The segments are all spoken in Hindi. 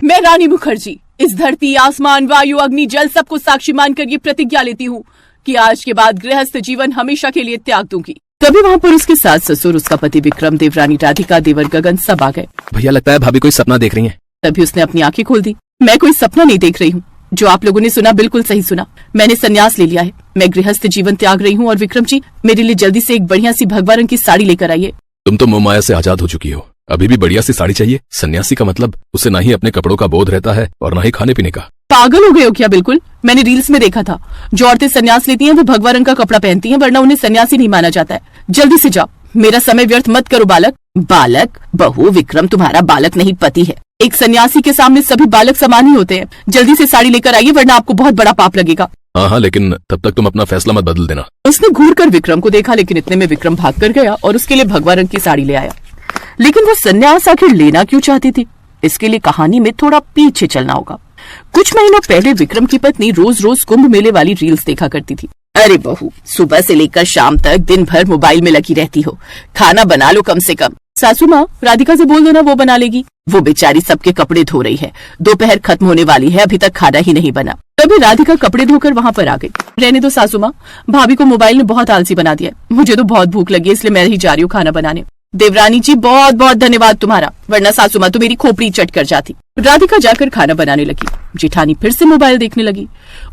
मैं रानी मुखर्जी इस धरती, आसमान, वायु, अग्नि, जल सबको साक्षी मानकर ये प्रतिज्ञा लेती हूँ कि आज के बाद गृहस्थ जीवन हमेशा के लिए त्याग दूंगी। तभी वहाँ पर उसके सास ससुर, उसका पति विक्रम, देवरानी राधिका, देवर गगन सब आ गए। भैया लगता है भाभी कोई सपना देख रही हैं। तभी उसने अपनी आंखें खोल दी। मैं कोई सपना नहीं देख रही हूँ, जो आप लोगों ने सुना बिल्कुल सही सुना। मैंने संन्यास ले लिया है, मैं गृहस्थ जीवन त्याग रही हूँ। और विक्रम जी, मेरे लिए जल्दी से एक बढ़िया सी भगवा रंग की साड़ी लेकर आइए। तुम तो मोह माया से आजाद हो चुकी हो, अभी भी बढ़िया सी साड़ी चाहिए? सन्यासी का मतलब उसे ना ही अपने कपड़ों का बोध रहता है और ना ही खाने पीने का। पागल हो गए हो क्या? बिल्कुल, मैंने रील्स में देखा था, जो औरतें संन्यास लेती हैं वो भगवा रंग का कपड़ा पहनती हैं, वरना उन्हें सन्यासी नहीं माना जाता है। जल्दी से जाओ, मेरा समय व्यर्थ मत करो। बालक? बालक? बहू, विक्रम तुम्हारा बालक नहीं पति है। एक सन्यासी के सामने सभी बालक समान ही होते हैं। जल्दी से साड़ी लेकर आइए, वरना आपको बहुत बड़ा पाप लगेगा। हाँ, लेकिन तब तक तुम अपना फैसला मत बदल देना। उसने घूर कर विक्रम को देखा, लेकिन इतने में विक्रम भाग कर गया और उसके लिए भगवा रंग की साड़ी ले आया। लेकिन वो संन्यास आखिर लेना क्यों चाहती थी, इसके लिए कहानी में थोड़ा पीछे चलना होगा। कुछ महीनों पहले विक्रम की पत्नी रोज रोज कुंभ मेले वाली रील्स देखा करती थी। अरे बहू, सुबह से लेकर शाम तक दिन भर मोबाइल में लगी रहती हो, खाना बना लो कम से कम। सासू माँ, राधिका से बोल दो ना, वो बना लेगी। वो बेचारी सबके कपड़े धो रही है, दोपहर खत्म होने वाली है, अभी तक खाना ही नहीं बना। तभी राधिका कपड़े धोकर वहाँ पर आ गई। रहने दो सासू माँ, भाभी को मोबाइल ने बहुत आलसी बना दिया। मुझे तो बहुत भूख लगी है, इसलिए मैं ही जा रही हूँ खाना बनाने। देवरानी जी, बहुत बहुत धन्यवाद तुम्हारा, वरना सासू माँ तो मेरी खोपड़ी चट कर जाती। राधिका जाकर खाना बनाने लगी। जेठानी फिर से मोबाइल देखने लगी।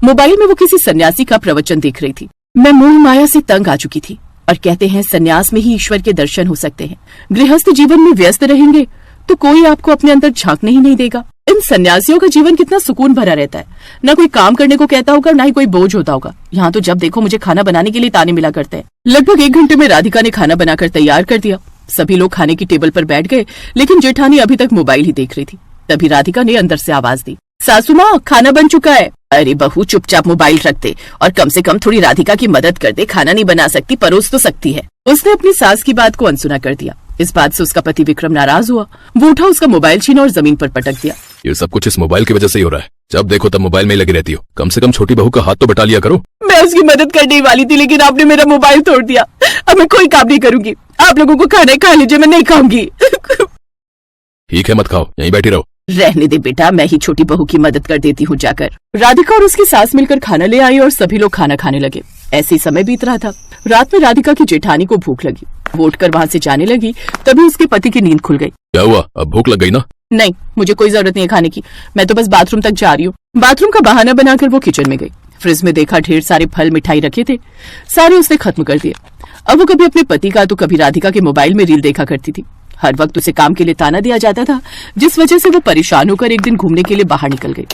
मोबाइल में वो किसी सन्यासी का प्रवचन देख रही थी। मैं मोह माया से तंग आ चुकी थी, और कहते हैं सन्यास में ही ईश्वर के दर्शन हो सकते हैं। गृहस्थ जीवन में व्यस्त रहेंगे तो कोई आपको अपने अंदर झांकने ही नहीं देगा। इन सन्यासियों का जीवन कितना सुकून भरा रहता है, न कोई काम करने को कहता होगा, न ही कोई बोझ होता होगा। यहाँ तो जब देखो मुझे खाना बनाने के लिए ताने मिला करते हैं। लगभग 1 घंटे में राधिका ने खाना बनाकर तैयार कर दिया। सभी लोग खाने की टेबल पर बैठ गए, लेकिन जेठानी अभी तक मोबाइल ही देख रही थी। तभी राधिका ने अंदर से आवाज दी, सासू माँ, खाना बन चुका है। अरे बहू, चुपचाप मोबाइल रख दे और कम से कम थोड़ी राधिका की मदद कर दे। खाना नहीं बना सकती, परोस तो सकती है। उसने अपनी सास की बात को अनसुना कर दिया। इस बात से उसका पति विक्रम नाराज हुआ। वो उठा, उसका मोबाइल छीना और जमीन पर पटक दिया। ये सब कुछ इस मोबाइल की वजह से ही हो रहा है। जब देखो तब मोबाइल में ही लगी रहती हो। कम से कम छोटी बहू का हाथ तो बटा लिया करो। मैं उसकी मदद करने वाली थी, लेकिन आपने मेरा मोबाइल तोड़ दिया। अब मैं कोई काम नहीं करूंगी। आप लोगों को खाना खा लीजिए, मैं नहीं खाऊंगी। ठीक है, मत खाओ, यहीं बैठी रहो। रहने दे बेटा, मैं ही छोटी बहू की मदद कर देती हूँ जाकर। राधिका और उसकी सास मिलकर खाना ले आई और सभी लोग खाना खाने लगे। ऐसे ही समय बीत रहा था। रात में राधिका की जेठानी को भूख लगी। वो उठकर वहाँ से जाने लगी, तभी उसके पति की नींद खुल गई। क्या हुआ, अब भूख लग गई ना? नहीं, मुझे कोई जरूरत नहीं है खाने की, मैं तो बस बाथरूम तक जा रही हूँ। बाथरूम का बहाना बनाकर वो किचन में गई। फ्रिज में देखा ढेर सारे फल मिठाई रखे थे, सारे उसने खत्म कर दिए। अब वो कभी अपने पति का तो कभी राधिका के मोबाइल में रील देखा करती थी। हर वक्त उसे काम के लिए ताना दिया जाता था, जिस वजह से वो परेशान होकर एक दिन घूमने के लिए बाहर निकल गई।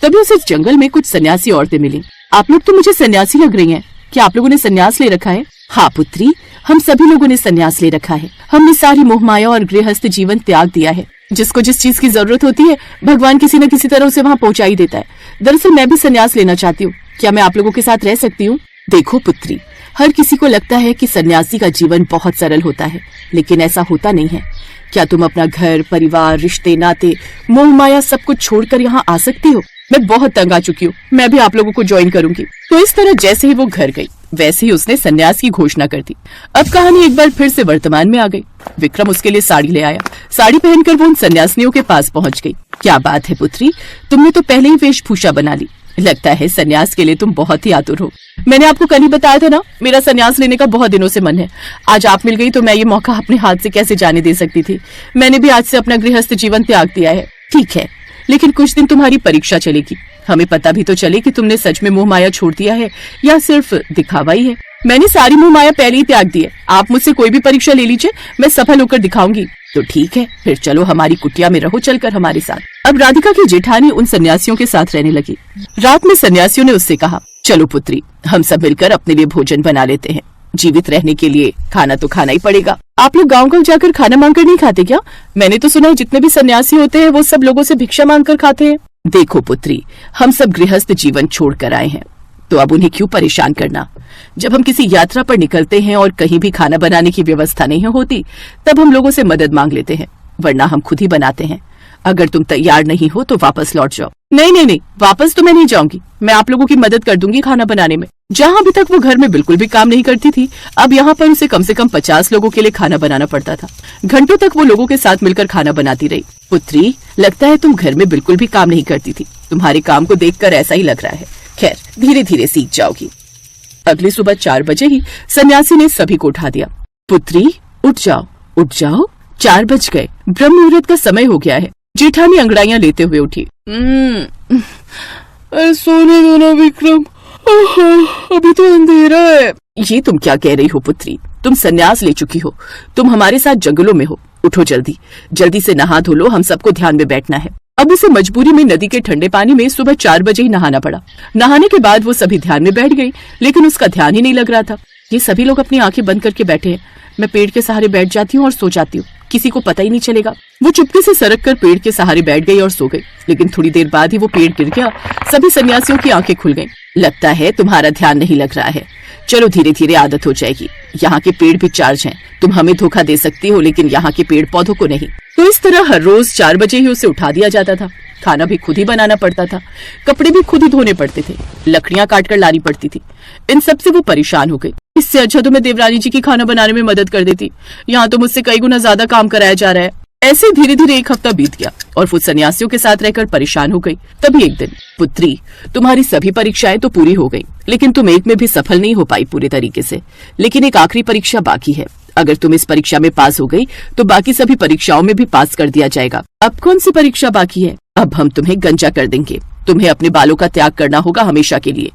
तभी उसे जंगल में कुछ सन्यासी औरतें मिली। आप लोग तो मुझे सन्यासी लग रही हैं, क्या आप लोगों ने सन्यास ले रखा है? हाँ पुत्री, हम सभी लोगों ने सन्यास ले रखा है। हमने सारी मोह माया और गृहस्थ जीवन त्याग दिया है। जिसको जिस चीज की जरूरत होती है, भगवान किसी न किसी तरह उसे वहाँ पहुँचा ही देता है। दरअसल मैं भी सन्यास लेना चाहती हूँ, क्या मैं आप लोगों के साथ रह सकती हूँ? देखो पुत्री, हर किसी को लगता है कि सन्यासी का जीवन बहुत सरल होता है, लेकिन ऐसा होता नहीं है। क्या तुम अपना घर, परिवार, रिश्ते, नाते, मोह माया सब कुछ छोड़कर यहाँ आ सकती हो? मैं बहुत तंग आ चुकी हूँ, मैं भी आप लोगों को ज्वाइन करूंगी। तो इस तरह जैसे ही वो घर गई, वैसे ही उसने सन्यास की घोषणा कर दी। अब कहानी एक बार फिर से वर्तमान में आ गई। विक्रम उसके लिए साड़ी ले आया। साड़ी पहनकर वो उन सन्यासिनियों के पास पहुँच गई। क्या बात है पुत्री, तुमने तो पहले ही वेशभूषा बना ली। लगता है सन्यास के लिए तुम बहुत ही आतुर हो। मैंने आपको कल ही बताया था ना, मेरा सन्यास लेने का बहुत दिनों से मन है। आज आप मिल गई तो मैं ये मौका अपने हाथ से कैसे जाने दे सकती थी। मैंने भी आज से अपना गृहस्थ जीवन त्याग दिया है। ठीक है, लेकिन कुछ दिन तुम्हारी परीक्षा चलेगी। हमें पता भी तो चले कि तुमने सच में मोह माया छोड़ दिया है या सिर्फ दिखावा ही है। मैंने सारी मोह माया पहले ही त्याग दी है। आप मुझसे कोई भी परीक्षा ले लीजिए, मैं सफल होकर दिखाऊंगी। तो ठीक है, फिर चलो हमारी कुटिया में रहो चलकर हमारे साथ। अब राधिका की जेठानी उन सन्यासियों के साथ रहने लगी। रात में सन्यासियों ने उससे कहा, चलो पुत्री, हम सब मिलकर अपने लिए भोजन बना लेते हैं। जीवित रहने के लिए खाना तो खाना ही पड़ेगा। आप लोग गाँव जाकर खाना मांगकर नहीं खाते क्या? मैंने तो सुना है जितने भी सन्यासी होते हैं वो सब लोगों से भिक्षा मांगकर खाते हैं। देखो पुत्री, हम सब गृहस्थ जीवन छोड़ कर आए हैं, तो अब उन्हें क्यों परेशान करना। जब हम किसी यात्रा पर निकलते हैं और कहीं भी खाना बनाने की व्यवस्था नहीं होती, तब हम लोगों से मदद मांग लेते हैं, वरना हम खुद ही बनाते हैं। अगर तुम तैयार नहीं हो तो वापस लौट जाओ। नहीं नहीं नहीं, वापस तो मैं नहीं जाऊंगी। मैं आप लोगों की मदद कर दूंगी खाना बनाने में। जहाँ अभी तक वो घर में बिल्कुल भी काम नहीं करती थी, अब यहाँ पर उसे कम से कम 50 लोगों के लिए खाना बनाना पड़ता था। घंटों तक वो लोगों के साथ मिलकर खाना बनाती रही। पुत्री, लगता है तुम घर में बिल्कुल भी काम नहीं करती थी। तुम्हारे काम को देखकर ऐसा ही लग रहा है। खैर, धीरे धीरे सीख जाओगी। अगली सुबह 4 बजे ही सन्यासी ने सभी को उठा दिया। पुत्री, उठ जाओ, उठ जाओ, 4 बज गए, ब्रह्म मुहूर्त का समय हो गया है। जेठानी अंगड़ाइयां लेते हुए उठी। सोने दो ना विक्रम, अभी तो अंधेरा है। ये तुम क्या कह रही हो पुत्री? तुम सन्यास ले चुकी हो, तुम हमारे साथ जंगलों में हो। उठो जल्दी, जल्दी से नहा धो लो, हम सबको ध्यान में बैठना है। अब उसे मजबूरी में नदी के ठंडे पानी में सुबह 4 बजे ही नहाना पड़ा। नहाने के बाद वो सभी ध्यान में बैठ गई, लेकिन उसका ध्यान ही नहीं लग रहा था। ये सभी लोग अपनी आंखें बंद करके बैठे हैं। मैं पेड़ के सहारे बैठ जाती हूँ और सो जाती हूँ, किसी को पता ही नहीं चलेगा। वो चुपके से सरक कर पेड़ के सहारे बैठ गई और सो गई। लेकिन थोड़ी देर बाद ही वो पेड़ गिर गया। सभी सन्यासियों की आंखें खुल गईं। लगता है तुम्हारा ध्यान नहीं लग रहा है। चलो धीरे धीरे आदत हो जाएगी। यहाँ के पेड़ भी चार्ज हैं। तुम हमें धोखा दे सकती हो, लेकिन यहाँ के पेड़ पौधों को नहीं। तो इस तरह हर रोज 4 बजे ही उसे उठा दिया जाता था। खाना भी खुद ही बनाना पड़ता था, कपड़े भी खुद ही धोने पड़ते थे, लकड़ियां काट कर लानी पड़ती थी। इन सब से वो परेशान हो गई। इससे अच्छा तो मैं देवरानी जी की खाना बनाने में मदद कर देती। यहाँ तो मुझसे कई गुना ज्यादा काम कराया जा रहा है। ऐसे धीरे धीरे 1 हफ्ता बीत गया और वो सन्यासियों के साथ रहकर परेशान हो गई। तभी एक दिन, पुत्री, तुम्हारी सभी परीक्षाएं तो पूरी हो गई, लेकिन तुम एक में भी सफल नहीं हो पाई पूरे तरीके से। लेकिन एक आखिरी परीक्षा बाकी है। अगर तुम इस परीक्षा में पास हो गई तो बाकी सभी परीक्षाओं में भी पास कर दिया जाएगा। अब कौन सी परीक्षा बाकी है? अब हम तुम्हें गंजा कर देंगे। तुम्हें अपने बालों का त्याग करना होगा हमेशा के लिए।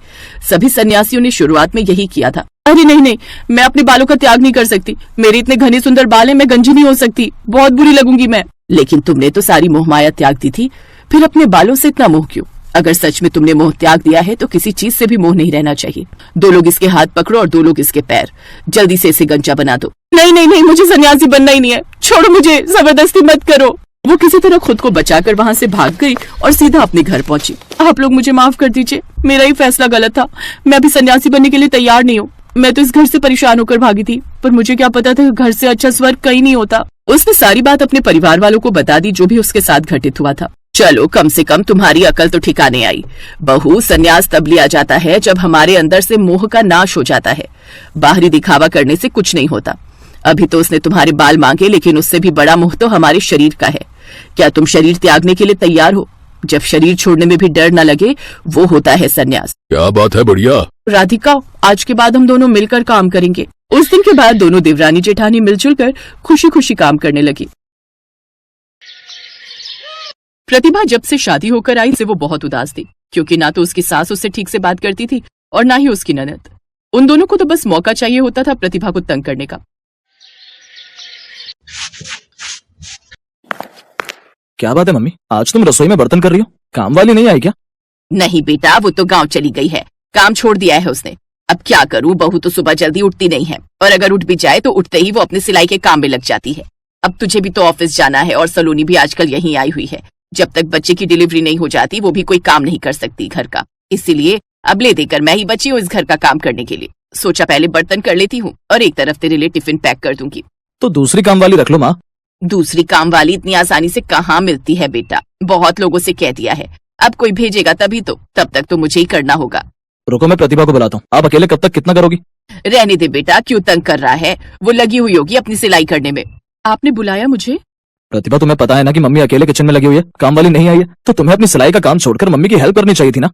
सभी सन्यासियों ने शुरुआत में यही किया था। अरे नहीं नहीं, मैं अपने बालों का त्याग नहीं कर सकती। मेरे इतने घने सुंदर बाल हैं, मैं गंजी नहीं हो सकती, बहुत बुरी लगूंगी मैं। लेकिन तुमने तो सारी मोहमाया त्याग दी थी, फिर अपने बालों से इतना मोह क्यों? अगर सच में तुमने मोह त्याग दिया है तो किसी चीज से भी मोह नहीं रहना चाहिए। 2 लोग इसके हाथ पकड़ो और 2 लोग इसके पैर। जल्दी से इसे गंजा बना दो। नहीं नहीं नहीं, मुझे सन्यासी बनना ही नहीं है, छोड़ो मुझे, जबरदस्ती मत करो। वो किसी तरह खुद को बचाकर वहाँ से भाग गई और सीधा अपने घर पहुंची। आप लोग मुझे माफ कर दीजिए, मेरा ही फैसला गलत था। मैं अभी सन्यासी बनने के लिए तैयार नहीं हूँ। मैं तो इस घर से परेशान होकर भागी थी, पर मुझे क्या पता था घर से अच्छा स्वर्ग कहीं नहीं होता। उसने सारी बात अपने परिवार वालों को बता दी, जो भी उसके साथ घटित हुआ था। चलो, कम से कम तुम्हारी अकल तो ठिकाने आई। बहू, सन्यास तब लिया जाता है जब हमारे अंदर से मोह का नाश हो जाता है। बाहरी दिखावा करने से कुछ नहीं होता। अभी तो उसने तुम्हारे बाल मांगे, लेकिन उससे भी बड़ा मोह तो हमारे शरीर का है। क्या तुम शरीर त्यागने के लिए तैयार हो? जब शरीर छोड़ने में भी डर न लगे, वो होता है सन्यास। क्या बात है, बढ़िया। राधिका, आज के बाद हम दोनों मिलकर काम करेंगे। उस दिन के बाद दोनों देवरानी जेठानी मिलजुल कर खुशी खुशी काम करने लगी। प्रतिभा जब से शादी होकर आई से वो बहुत उदास थी, क्योंकि ना तो उसकी सास उससे ठीक से बात करती थी और ना ही उसकी ननद। उन दोनों को तो बस मौका चाहिए होता था प्रतिभा को तंग करने का। क्या बात है मम्मी, आज तुम रसोई में बर्तन कर रही हो? काम वाली नहीं आई क्या? नहीं बेटा, वो तो गांव चली गई है, काम छोड़ दिया है उसने। अब क्या करूं, बहू तो सुबह जल्दी उठती नहीं है, और अगर उठ भी जाए तो उठते ही वो अपने सिलाई के काम में लग जाती है। अब तुझे भी तो ऑफिस जाना है और सलोनी भी आजकल यहीं आई हुई है। जब तक बच्चे की डिलीवरी नहीं हो जाती वो भी कोई काम नहीं कर सकती घर का। इसीलिए अब ले देकर मैं ही बची हूँ इस घर का काम करने के लिए। सोचा पहले बर्तन कर लेती हूँ और एक तरफ तेरे लिए टिफिन पैक कर दूंगी। तो दूसरी काम वाली रख लो माँ। दूसरी काम वाली इतनी आसानी से कहाँ मिलती है बेटा, बहुत लोगों से कह दिया है। अब कोई भेजेगा तभी तो, तब तक तो मुझे ही करना होगा। रुको, मैं प्रतिभा को बुलाता हूँ। आप अकेले कब तक कितना करोगी? रहने दे बेटा, क्यों तंग कर रहा है, वो लगी हुई होगी अपनी सिलाई करने में। आपने बुलाया मुझे? प्रतिभा, तुम्हें पता है ना कि मम्मी अकेले किचन में लगी हुई है, काम वाली नहीं आई है, तो तुम्हें अपनी सिलाई का काम छोड़कर मम्मी की हेल्प करनी चाहिए थी ना।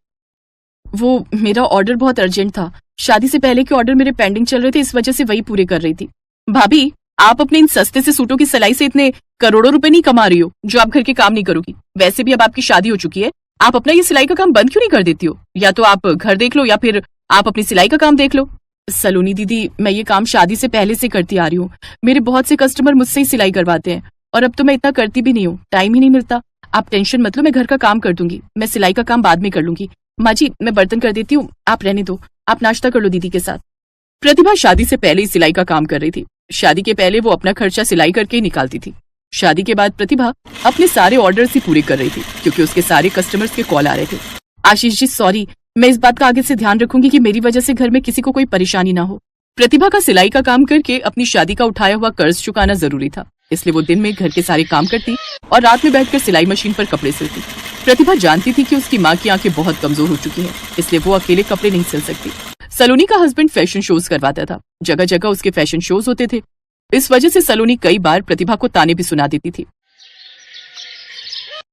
वो मेरा ऑर्डर बहुत अर्जेंट था, शादी से पहले के ऑर्डर मेरे पेंडिंग चल रहे थे, इस वजह से वही पूरे कर रही थी। भाभी, आप अपने इन सस्ते से सूटों की सिलाई से इतने करोड़ों रुपए नहीं कमा रही हो जो आप घर के काम नहीं करोगी। वैसे भी अब आपकी शादी हो चुकी है, आप अपना ये सिलाई का काम बंद क्यों नहीं कर देती हो? या तो आप घर देख लो या फिर आप अपनी सिलाई का काम देख लो। सलोनी दीदी, मैं ये काम शादी से पहले से करती आ रही हूँ। मेरे बहुत से कस्टमर मुझसे ही सिलाई करवाते हैं और अब तो मैं इतना करती भी नहीं हूँ, टाइम ही नहीं मिलता। आप टेंशन मत लो, मैं घर का काम कर दूंगी, मैं सिलाई का काम बाद में कर लूंगी। माँ जी, मैं बर्तन कर देती हूँ, आप रहने दो, आप नाश्ता कर लो दीदी के साथ। प्रतिभा शादी से पहले ही सिलाई का काम कर रही थी। शादी के पहले वो अपना खर्चा सिलाई करके ही निकालती थी। शादी के बाद प्रतिभा अपने सारे ऑर्डर्स ही पूरे कर रही थी, क्योंकि उसके सारे कस्टमर्स के कॉल आ रहे थे। आशीष जी सॉरी, मैं इस बात का आगे से ध्यान रखूंगी कि मेरी वजह से घर में किसी को कोई परेशानी ना हो। प्रतिभा का सिलाई का काम करके अपनी शादी का उठाया हुआ कर्ज चुकाना जरूरी था, इसलिए वो दिन में घर के सारे काम करती और रात में बैठकर सिलाई मशीन पर कपड़े सिलती। प्रतिभा जानती थी कि उसकी माँ की आंखें बहुत कमजोर हो चुकी हैं, इसलिए वो अकेले कपड़े नहीं सिल सकती। सलोनी का हस्बैंड फैशन शोज करवाता था, जगह जगह उसके फैशन शोज होते थे। इस वजह से सलोनी कई बार प्रतिभा को ताने भी सुना देती थी।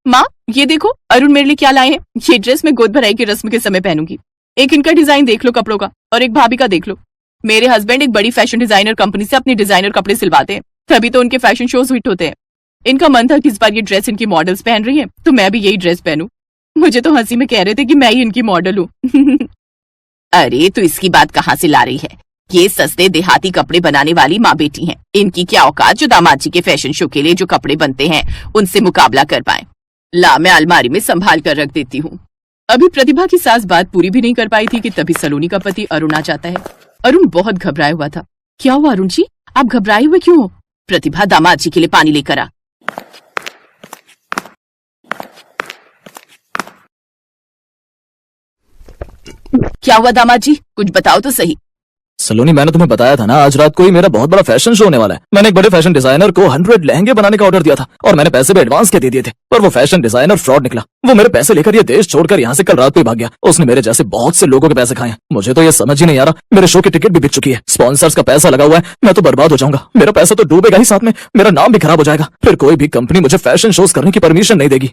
माँ ये देखो, अरुण मेरे लिए क्या लाए हैं। ये ड्रेस मैं गोद भराई की रस्म के समय पहनूंगी। एक इनका डिजाइन देख लो कपड़ों का, और एक भाभी का देख लो। मेरे हस्बैंड एक बड़ी फैशन डिजाइनर कंपनी से अपने डिजाइनर कपड़े सिलवाते हैं, तभी तो उनके फैशन शोज हिट होते हैं। इनका मन था कि इस बार ये ड्रेस इनकी मॉडल्स पहन रही हैं, तो मैं भी यही ड्रेस पहनूं। मुझे तो हंसी में कह रहे थे कि मैं ही इनकी मॉडल हूँ। अरे तो इसकी बात कहाँ से ला रही है? ये सस्ते देहाती कपड़े बनाने वाली माँ बेटी हैं। इनकी क्या औकात जो दामाद जी के फैशन शो के लिए जो कपड़े बनते हैं उनसे मुकाबला कर पाए। ला, मैं अलमारी में संभाल कर रख देती हूँ। अभी प्रतिभा की सास बात पूरी भी नहीं कर पाई थी कि तभी सलोनी का पति अरुण आ जाता है। अरुण बहुत घबराया हुआ था। क्या हुआ अरुण जी, आप घबराए हुए क्यों हो? प्रतिभा, दामाद जी के लिए पानी लेकर आ। क्या हुआ दामाद जी, कुछ बताओ तो सही। सलोनी, मैंने तुम्हें बताया था ना, आज रात को ही मेरा बहुत बड़ा फैशन शो होने वाला है। मैंने एक बड़े फैशन डिजाइनर को 100 लहंगे बनाने का ऑर्डर दिया था और मैंने पैसे भी एडवांस के दे दिए थे, पर वो फैशन डिजाइनर फ्रॉड निकला। वो मेरे पैसे लेकर ये देश छोड़कर यहाँ से कल रात को ही भाग गया। उसने मेरे जैसे बहुत से लोगों के पैसे खाए हैं। मुझे तो ये समझ ही नहीं आ रहा, मेरे शो की टिकट भी बिक चुकी है, स्पॉन्सर्स का पैसा लगा हुआ है, मैं तो बर्बाद हो जाऊंगा। मेरा पैसा तो डूबेगा ही, साथ में मेरा नाम भी खराब हो जाएगा। फिर कोई भी कंपनी मुझे फैशन शोज करने की परमिशन नहीं देगी।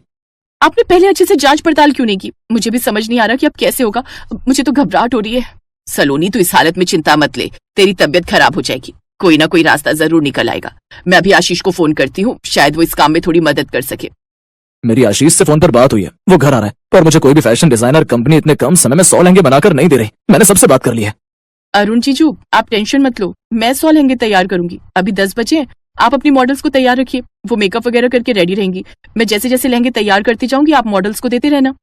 आपने पहले अच्छे से जांच पड़ताल क्यों नहीं की? मुझे भी समझ नहीं आ रहा कि अब कैसे होगा। मुझे तो घबराहट हो रही है। सलोनी, तू इस हालत में चिंता मत ले, तेरी तबीयत खराब हो जाएगी। कोई ना कोई रास्ता जरूर निकल आएगा। मैं अभी आशीष को फोन करती हूँ, शायद वो इस काम में थोड़ी मदद कर सके। मेरी आशीष से फोन पर बात हुई है, वो घर आ रहा है, पर मुझे कोई भी फैशन डिजाइनर कंपनी इतने कम समय में 100 लहंगे बनाकर नहीं दे रही। मैंने सबसे बात कर ली है। अरुण जीजू, आप टेंशन मत लो, मैं 100 लहंगे तैयार करूंगी। अभी 10 बजे हैं, आप अपनी मॉडल्स को तैयार रखिए, वो मेकअप वगैरह करके रेडी रहेंगी। मैं जैसे जैसे लहंगे तैयार करती जाऊंगी, आप मॉडल्स को देते रहना।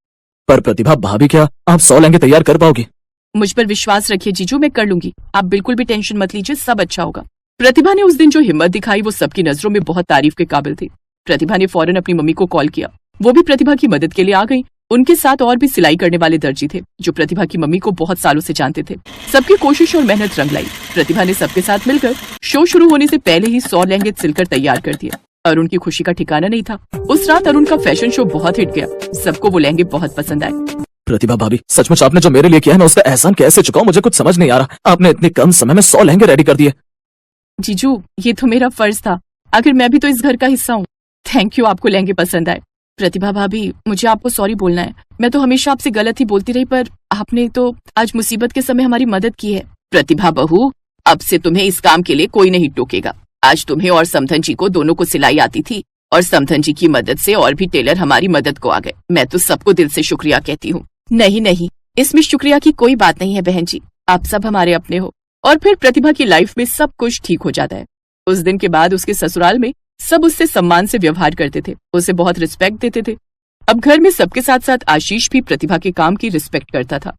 पर प्रतिभा भाभी, क्या आप 100 लहंगे तैयार कर पाओगी? मुझ पर विश्वास रखिए जीजू, मैं कर लूंगी। आप बिल्कुल भी टेंशन मत लीजिए, सब अच्छा होगा। प्रतिभा ने उस दिन जो हिम्मत दिखाई वो सबकी नजरों में बहुत तारीफ के काबिल थी। प्रतिभा ने फौरन अपनी मम्मी को कॉल किया, वो भी प्रतिभा की मदद के लिए आ गई। उनके साथ और भी सिलाई करने वाले दर्जी थे जो प्रतिभा की मम्मी को बहुत सालों से जानते थे। सबकी कोशिश और मेहनत रंग लाई। प्रतिभा ने सबके साथ मिलकर शो शुरू होने से पहले ही 100 लहंगे सिलकर तैयार कर दिया। अरुण की खुशी का ठिकाना नहीं था। उस रात अरुण का फैशन शो बहुत हिट गया, सबको वो लहंगे बहुत पसंद आए। प्रतिभा भाभी, सचमुच आपने जो मेरे लिए किया है, मैं उसका एहसान कैसे चुकाऊं, मुझे कुछ समझ नहीं आ रहा। आपने इतने कम समय में 100 लहंगे रेडी कर दिए। जीजू, ये तो मेरा फर्ज था, आखिर मैं भी तो इस घर का हिस्सा हूँ। थैंक यू, आपको लहंगे पसंद आए। प्रतिभा भाभी, मुझे आपको सॉरी बोलना है। मैं तो हमेशा आपसे गलत ही बोलती रही, पर आपने तो आज मुसीबत के समय हमारी मदद की है। प्रतिभा बहू, अब से तुम्हें इस काम के लिए कोई नहीं टोकेगा। आज तुम्हें और समधन जी को दोनों को सिलाई आती थी, और समधन जी की मदद से और भी टेलर हमारी मदद को आ गए। मैं तो सबको दिल से शुक्रिया कहती हूँ। नहीं नहीं, इसमें शुक्रिया की कोई बात नहीं है बहन जी, आप सब हमारे अपने हो। और फिर प्रतिभा की लाइफ में सब कुछ ठीक हो जाता है। उस दिन के बाद उसके ससुराल में सब उससे सम्मान से व्यवहार करते थे, उसे बहुत रिस्पेक्ट देते थे। अब घर में सबके साथ साथ आशीष भी प्रतिभा के काम की रिस्पेक्ट करता था।